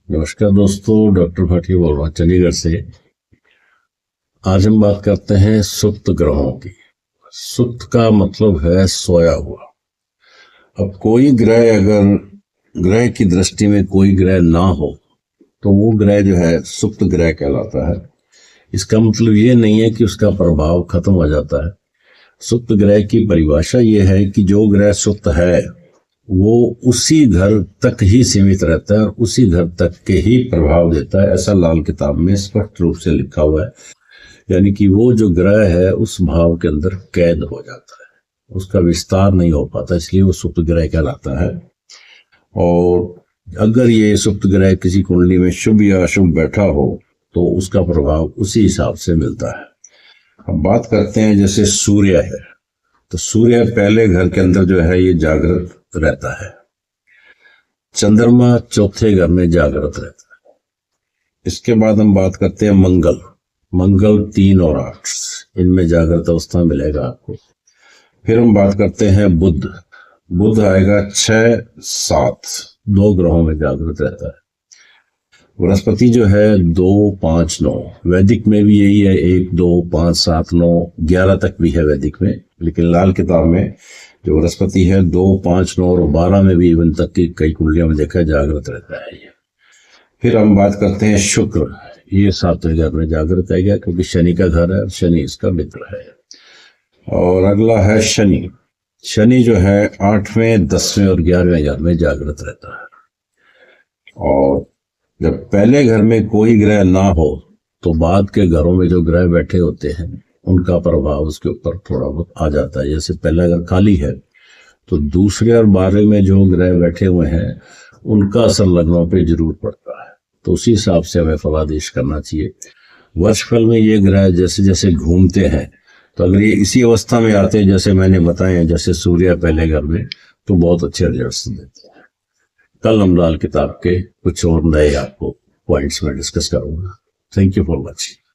नमस्कार दोस्तों, डॉक्टर भाटिया बोल रहा हूँ चंडीगढ़ से। आज हम बात करते हैं सुप्त ग्रहों की। सुप्त का मतलब है सोया हुआ। अब कोई ग्रह अगर ग्रह की दृष्टि में कोई ग्रह ना हो तो वो ग्रह जो है सुप्त ग्रह कहलाता है। इसका मतलब ये नहीं है कि उसका प्रभाव खत्म हो जाता है। सुप्त ग्रह की परिभाषा ये है कि जो ग्रह सुप्त है वो उसी घर तक ही सीमित रहता है और उसी घर तक के ही प्रभाव देता है। ऐसा लाल किताब में स्पष्ट रूप से लिखा हुआ है। यानी कि वो जो ग्रह है उस भाव के अंदर कैद हो जाता है, उसका विस्तार नहीं हो पाता, इसलिए वो सुप्त ग्रह कहलाता है। और अगर ये सुप्त ग्रह किसी कुंडली में शुभ या अशुभ बैठा हो तो उसका प्रभाव उसी हिसाब से मिलता है। अब बात करते हैं, जैसे सूर्य है तो सूर्य पहले घर के अंदर जो है ये जागृत रहता है। चंद्रमा चौथे घर में जागृत रहता है। इसके बाद हम बात करते हैं मंगल। मंगल 3 और 8 इनमें जागृत अवस्था मिलेगा आपको। फिर हम बात करते हैं बुध। बुध आएगा 6, 7 दो ग्रहों में जागृत रहता है। बृहस्पति जो है 2, 5, 9 वैदिक में भी यही है। 1, 2, 5, 7, 9, 11 तक भी है वैदिक में, लेकिन लाल किताब में जो बृहस्पति है 2, 5, 9 और 12 में भी इवन तक की कई कुंडलियों में देखा जागृत रहता है ये। फिर हम बात करते हैं शुक्र। ये 7वें घर में जागृत है गया क्योंकि शनि का घर है और शनि इसका मित्र है। और अगला है शनि। शनि जो है 8वें, 10वें और 11वें घर में जागृत रहता है। और जब पहले घर में कोई ग्रह ना हो तो बाद के घरों में जो ग्रह बैठे होते हैं उनका प्रभाव उसके ऊपर थोड़ा बहुत आ जाता है। जैसे पहला घर खाली है तो दूसरे और 12 में जो ग्रह बैठे हुए हैं उनका असर लग्नों पे जरूर पड़ता है। तो उसी हिसाब से हमें फलादेश करना चाहिए। वर्षफल में ये ग्रह जैसे जैसे घूमते हैं तो अगर ये इसी अवस्था में आते हैं जैसे मैंने बताया, जैसे सूर्य पहले घर में, तो बहुत अच्छे रिजल्ट्स देते हैं। कल हम लाल किताब के कुछ और नए आपको पॉइंट्स में डिस्कस करूंगा। Thank you for watching.